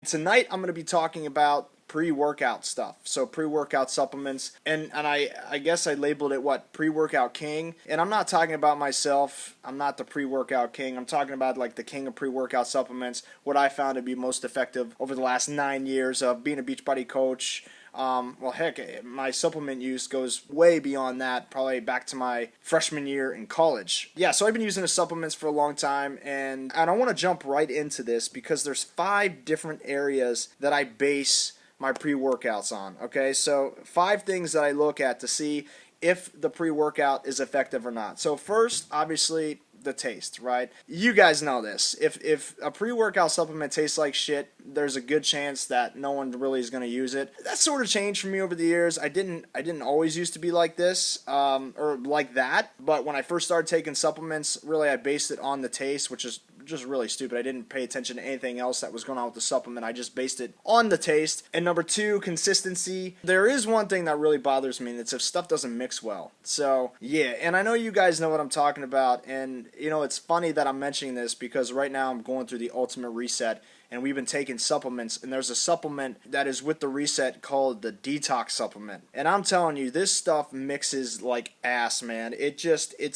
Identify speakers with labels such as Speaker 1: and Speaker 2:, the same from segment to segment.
Speaker 1: Tonight I'm going to be talking about pre-workout stuff. So pre-workout supplements, and I guess I labeled it pre-workout king. And I'm not talking about myself. I'm not the pre-workout king. I'm talking about like the king of pre-workout supplements, what I found to be most effective over the last 9 years of being a Beachbody coach. Well, heck, my supplement use goes way beyond that, probably back to my freshman year in college. Yeah, so I've been using the supplements for a long time, and I want to jump right into this because there's 5 different areas that I base my pre-workouts on, okay? So 5 things that I look at to see if the pre-workout is effective or not. So first, obviously, the taste, right? You guys know this. If a pre-workout supplement tastes like shit, there's a good chance that no one really is going to use it. That sort of changed for me over the years. I didn't always used to be like this or like that, but when I first started taking supplements, really I based it on the taste, which is just really stupid. I didn't pay attention to anything else that was going on with the supplement. I just based it on the taste. And number 2, consistency. There is one thing that really bothers me, and it's if stuff doesn't mix well. So, yeah, and I know you guys know what I'm talking about, and, you know, it's funny that I'm mentioning this because right now I'm going through the ultimate reset, and we've been taking supplements, and there's a supplement that is with the reset called the detox supplement. And I'm telling you, this stuff mixes like ass, man. It's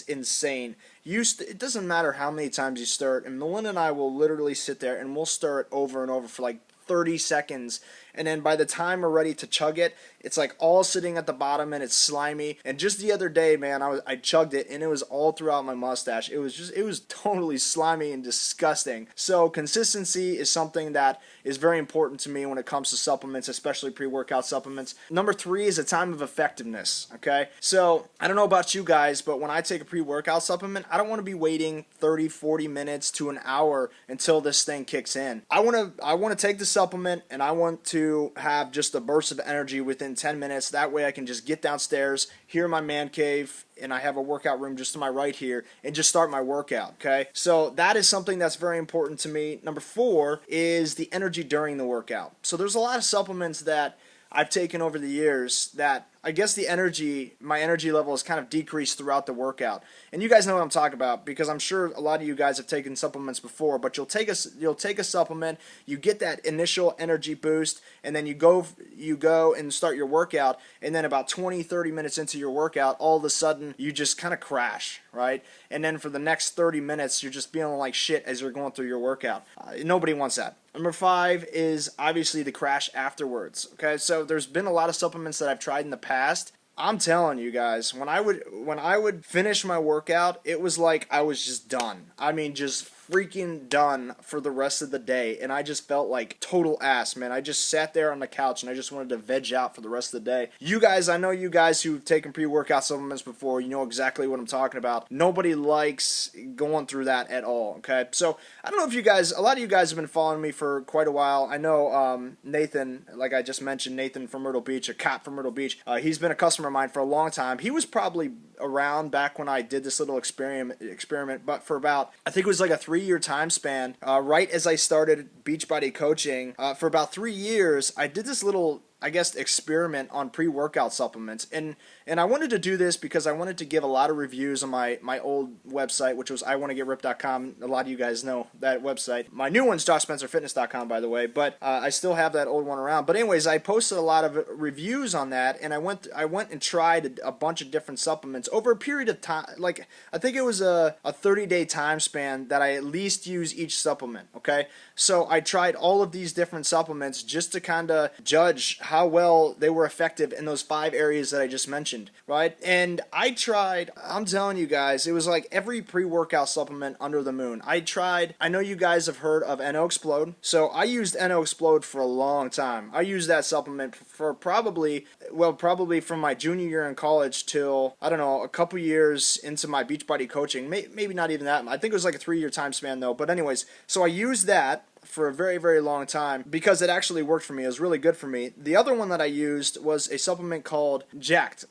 Speaker 1: insane. It doesn't matter how many times you stir it, and Melinda and I will literally sit there and we'll stir it over and over for like 30 seconds, and then by the time we're ready to chug it, it's like all sitting at the bottom and it's slimy. And just the other day, man, I chugged it and it was all throughout my mustache. It was totally slimy and disgusting. So consistency is something that is very important to me when it comes to supplements, especially pre-workout supplements. Number 3 is a time of effectiveness, okay? So I don't know about you guys, but when I take a pre-workout supplement, I don't want to be waiting 30, 40 minutes to an hour until this thing kicks in. I want to take the supplement and I want to have just a burst of energy within 10 minutes. That way I can just get downstairs here in my man cave, and I have a workout room just to my right here, and just start my workout, okay? So that is something that's very important to me. Number 4 is the energy during the workout. So there's a lot of supplements that I've taken over the years that I guess my energy level has kind of decreased throughout the workout. And you guys know what I'm talking about because I'm sure a lot of you guys have taken supplements before, but you'll take a supplement, you get that initial energy boost, and then you go and start your workout, and then about 20, 30 minutes into your workout, all of a sudden you just kind of crash, right? And then for the next 30 minutes, you're just feeling like shit as you're going through your workout. Nobody wants that. Number 5 is obviously the crash afterwards. Okay, so there's been a lot of supplements that I've tried in the past. I'm telling you guys, when I would finish my workout, it was like I was just done. I mean, just freaking done for the rest of the day, and I just felt like total ass, man. I just sat there on the couch and I just wanted to veg out for the rest of the day. You guys, I know you guys who've taken pre-workout supplements before, you know exactly what I'm talking about. Nobody likes going through that at all, okay? So, I don't know if a lot of you guys have been following me for quite a while. I know Nathan, like I just mentioned, Nathan from Myrtle Beach, a cop from Myrtle Beach, he's been a customer of mine for a long time. He was probably around back when I did this little experiment, but for about, I think it was like a 3-year time span, right as I started Beachbody coaching, for about 3 years, I did this little, I guess, experiment on pre-workout supplements, and I wanted to do this because I wanted to give a lot of reviews on my old website, which was iwannageripped.com. A lot of you guys know that website. My new one's joshspencerfitness.com, by the way, but I still have that old one around. But anyways, I posted a lot of reviews on that, and I went and tried a bunch of different supplements over a period of time. Like, I think it was a 30-day time span that I at least use each supplement, okay? So I tried all of these different supplements just to kind of judge how well they were effective in those 5 areas that I just mentioned, right? And I'm telling you guys, it was like every pre-workout supplement under the moon. I know you guys have heard of NO Explode, so I used NO Explode for a long time. I used that supplement for probably from my junior year in college till, I don't know, a couple years into my Beachbody coaching, maybe not even that. I think it was like a 3-year time span though, but anyways, so I used that for a very, very long time because it actually worked for me. It was really good for me. The other one that I used was a supplement called Jacked.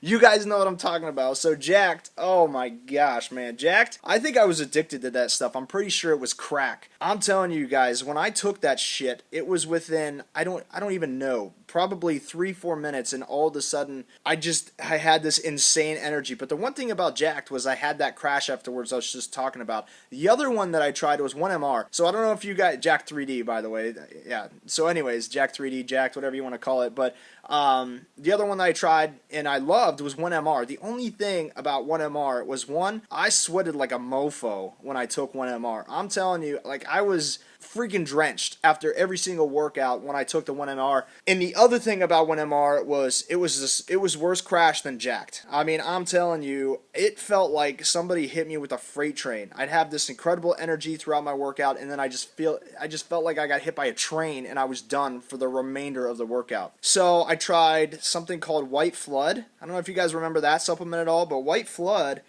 Speaker 1: You guys know what I'm talking about. So Jacked, oh my gosh, man. Jacked, I think I was addicted to that stuff. I'm pretty sure it was crack. I'm telling you guys, when I took that shit, it was within, I don't even know, probably 3-4 minutes, and all of a sudden I had this insane energy. But the one thing about Jacked was I had that crash afterwards I was just talking about. The other one that I tried was 1MR. So I don't know if you got Jacked 3D, by the way. Yeah. So anyways, Jacked 3D, Jacked, whatever you want to call it. But the other one that I tried and I loved was 1MR. The only thing about 1MR was, one, I sweated like a mofo when I took 1MR. I'm telling you, like, I was freaking drenched after every single workout when I took the 1MR. And the other thing about 1MR was it was worse crash than Jacked. I mean, I'm telling you, it felt like somebody hit me with a freight train. I'd have this incredible energy throughout my workout, and then I just felt like I got hit by a train and I was done for the remainder of the workout. So I tried something called White Flood. I don't know if you guys remember that supplement at all, but White Flood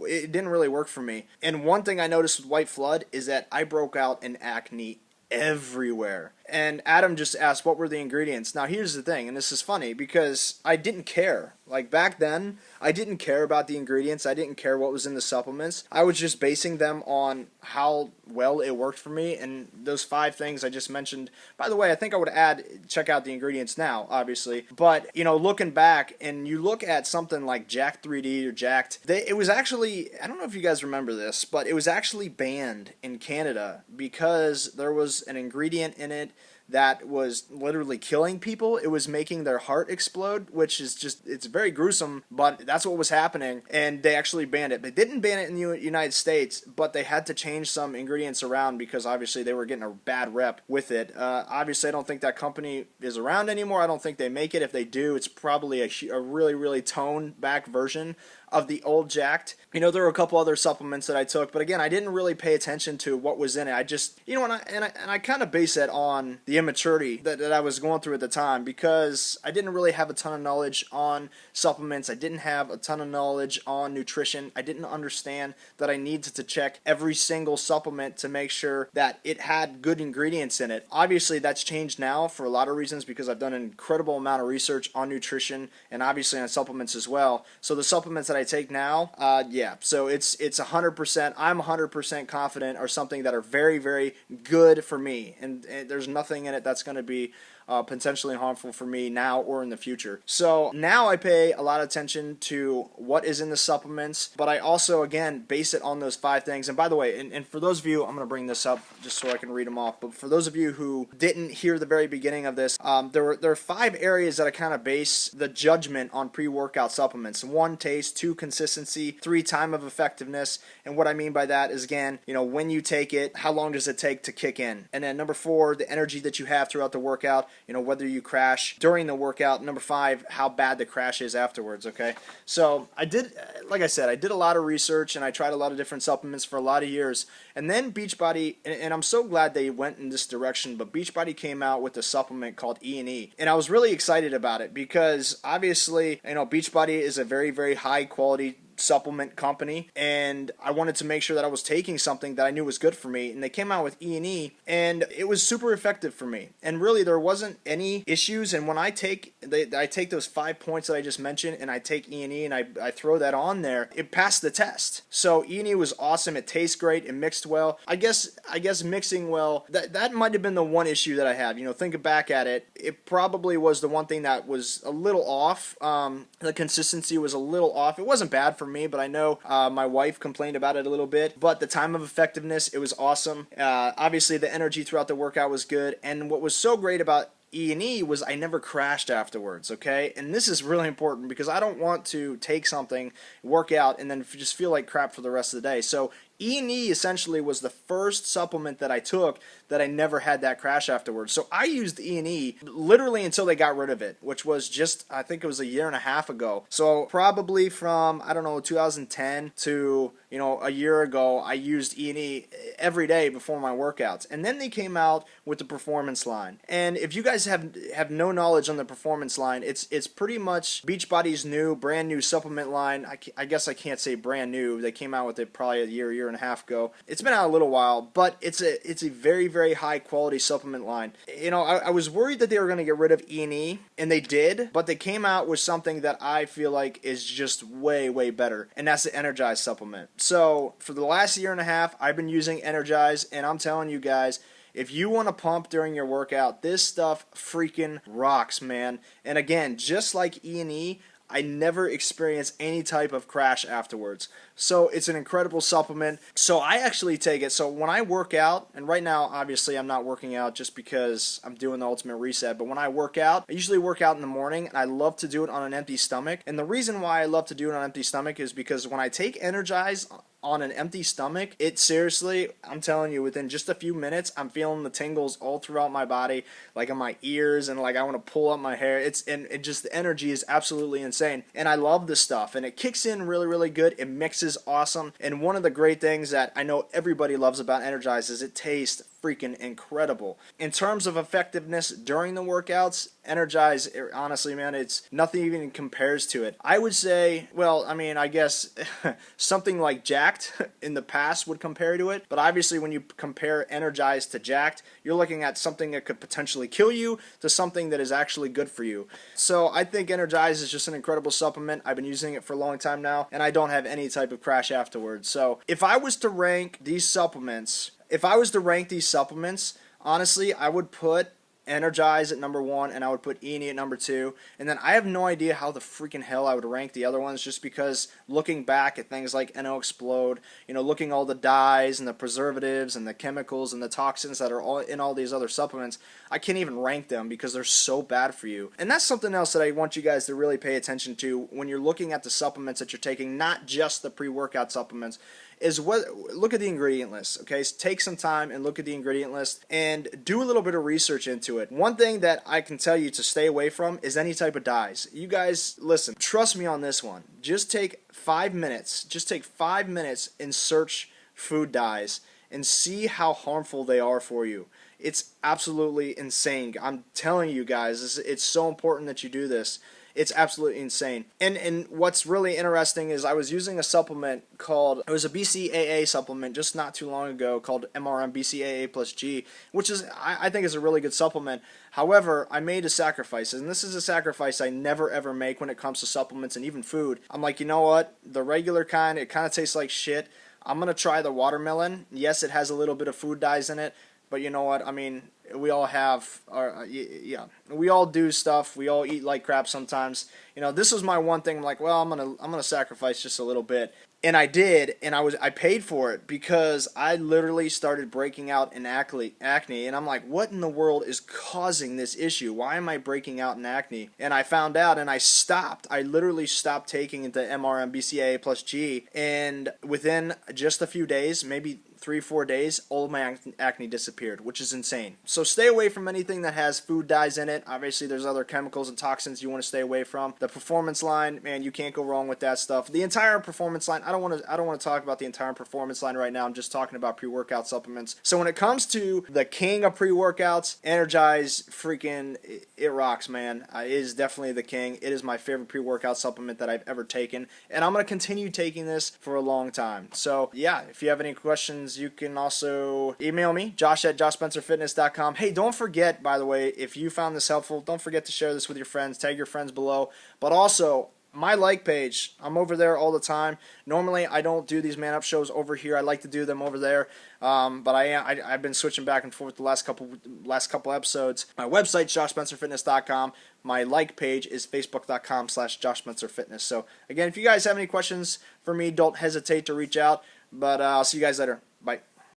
Speaker 1: it didn't really work for me. And one thing I noticed with White Flood is that I broke out in acne everywhere. And Adam just asked what were the ingredients. Now here's the thing, and this is funny because I didn't care. Like back then, I didn't care about the ingredients. I didn't care what was in the supplements. I was just basing them on how well it worked for me. And those 5 things I just mentioned. By the way, I think I would check out the ingredients now, obviously. But, looking back and you look at something like Jacked 3D or Jacked, it was actually, I don't know if you guys remember this, but it was actually banned in Canada because there was an ingredient in it that was literally killing people. It was making their heart explode, which is it's very gruesome, but that's what was happening, and they actually banned it. They didn't ban it in the United States, but they had to change some ingredients around because obviously they were getting a bad rep with it. Obviously, I don't think that company is around anymore. I don't think they make it. If they do, it's probably a really, really toned back version of the old Jacked. There were a couple other supplements that I took, but again, I didn't really pay attention to what was in it. I just, and I kind of base it on the immaturity that I was going through at the time because I didn't really have a ton of knowledge on supplements. I didn't have a ton of knowledge on nutrition. I didn't understand that I needed to check every single supplement to make sure that it had good ingredients in it. Obviously, that's changed now for a lot of reasons because I've done an incredible amount of research on nutrition and obviously on supplements as well. So the supplements that I take now, so it's 100%, I'm 100% confident are something that are very, very good for me, and there's nothing in it that's going to be potentially harmful for me now or in the future. So now I pay a lot of attention to what is in the supplements, but I also, again, base it on those 5 things. And by the way, and for those of you, I'm going to bring this up just so I can read them off, but for those of you who didn't hear the very beginning of this, there are 5 areas that I kind of base the judgment on pre-workout supplements. 1, taste. 2, consistency. 3, time of effectiveness. And what I mean by that is, again, when you take it, how long does it take to kick in? And then number 4, the energy that you have throughout the workout, whether you crash during the workout. Number 5, how bad the crash is afterwards, okay? So like I said, I did a lot of research and I tried a lot of different supplements for a lot of years. And then Beachbody, and I'm so glad they went in this direction, but Beachbody came out with a supplement called E&E. And I was really excited about it because obviously, Beachbody is a very, very high quality supplement company, and I wanted to make sure that I was taking something that I knew was good for me, and they came out with E&E, and it was super effective for me, and really there wasn't any issues. And when I take those 5 points that I just mentioned, and I take E&E and I throw that on there, it passed the test. So E&E was awesome. It tastes great. It mixed well. I guess mixing well, that might have been the one issue that I had. Thinking back at it, it probably was the one thing that was a little off. The consistency was a little off. It wasn't bad for me, but I know my wife complained about it a little bit. But the time of effectiveness, it was awesome. Obviously, the energy throughout the workout was good. And what was so great about E&E was I never crashed afterwards, okay? And this is really important because I don't want to take something, work out, and then just feel like crap for the rest of the day. So E&E essentially was the first supplement that I took that I never had that crash afterwards. So I used E&E literally until they got rid of it, which was just, I think it was a year and a half ago. So probably from, 2010 to, a year ago, I used E&E every day before my workouts. And then they came out with the Performance line. And if you guys have no knowledge on the Performance line, it's pretty much Beachbody's brand new supplement line. I guess I can't say brand new. They came out with it probably a year and a half ago. It's been out a little while, but it's a very, very high quality supplement line. I was worried that they were going to get rid of E&E, and they did, but they came out with something that I feel like is just way, way better, and that's the Energize supplement. So for the last year and a half, I've been using Energize, and I'm telling you guys, If you want to pump during your workout, this stuff freaking rocks, man. And again, just like E&E, I never experience any type of crash afterwards. So it's an incredible supplement. So I actually take it. So when I work out, and right now obviously I'm not working out just because I'm doing the ultimate reset, but when I work out, I usually work out in the morning, and I love to do it on an empty stomach. And the reason why I love to do it on an empty stomach is because when I take Energize on an empty stomach, it seriously, I'm telling you, within just a few minutes, I'm feeling the tingles all throughout my body, like in my ears, and like I want to pull up my hair. It just, the energy is absolutely insane. And I love this stuff, and it kicks in really, really good. It mixes awesome. And one of the great things that I know everybody loves about Energize is it tastes freaking incredible. In terms of effectiveness during the workouts, Energize, honestly, man, it's nothing even compares to it. I would say, well, I mean, I guess something like Jacked in the past would compare to it, but obviously when you compare Energize to Jacked, you're looking at something that could potentially kill you to something that is actually good for you. So I think Energize is just an incredible supplement. I've been using it for a long time now, and I don't have any type of crash afterwards. So if I was to rank these supplements, honestly, I would put Energize at number 1, and I would put E&E at number 2, and then I have no idea how the freaking hell I would rank the other ones, just because looking back at things like NO Explode, looking all the dyes and the preservatives and the chemicals and the toxins that are all in all these other supplements, I can't even rank them because they're so bad for you. And that's something else that I want you guys to really pay attention to when you're looking at the supplements that you're taking, not just the pre-workout supplements, is look at the ingredient list, okay? So take some time and look at the ingredient list and do a little bit of research into it. One thing that I can tell you to stay away from is any type of dyes. You guys, listen, trust me on this one. Just take 5 minutes. Just take 5 minutes and search food dyes and see how harmful they are for you. It's absolutely insane. I'm telling you guys, it's so important that you do this. It's absolutely insane. And what's really interesting is I was using a supplement it was a BCAA supplement just not too long ago called MRM BCAA plus G, which is, I think is a really good supplement. However, I made a sacrifice, and this is a sacrifice I never ever make when it comes to supplements and even food. I'm like, you know what? The regular kind, it kind of tastes like shit. I'm going to try the watermelon. Yes, it has a little bit of food dyes in it, but you know what? I mean, we all have we all do stuff. We all eat like crap sometimes. This was my one thing. I'm like, well, I'm gonna sacrifice just a little bit, and I did, and I paid for it because I literally started breaking out in acne, and I'm like, what in the world is causing this issue? Why am I breaking out in acne? And I found out, and I stopped. I literally stopped taking the MRM BCAA plus G, and within just a few days, maybe 3-4 days, all of my acne disappeared, which is insane. So stay away from anything that has food dyes in it. Obviously, there's other chemicals and toxins you want to stay away from. The performance line, man, you can't go wrong with that stuff. The entire performance line, I don't want to talk about the entire performance line right now. I'm just talking about pre-workout supplements. So when it comes to the king of pre-workouts, Energize, freaking, it rocks, man. It is definitely the king. It is my favorite pre-workout supplement that I've ever taken, and I'm going to continue taking this for a long time. So yeah, if you have any questions, you can also email me, josh@joshspencerfitness.com. Hey, don't forget, by the way, if you found this helpful, don't forget to share this with your friends. Tag your friends below. But also, my like page, I'm over there all the time. Normally, I don't do these man-up shows over here. I like to do them over there. But I've been switching back and forth the last couple episodes. My website's joshspencerfitness.com. My like page is facebook.com/joshspencerfitness. So, again, if you guys have any questions for me, don't hesitate to reach out. But I'll see you guys later. Bye.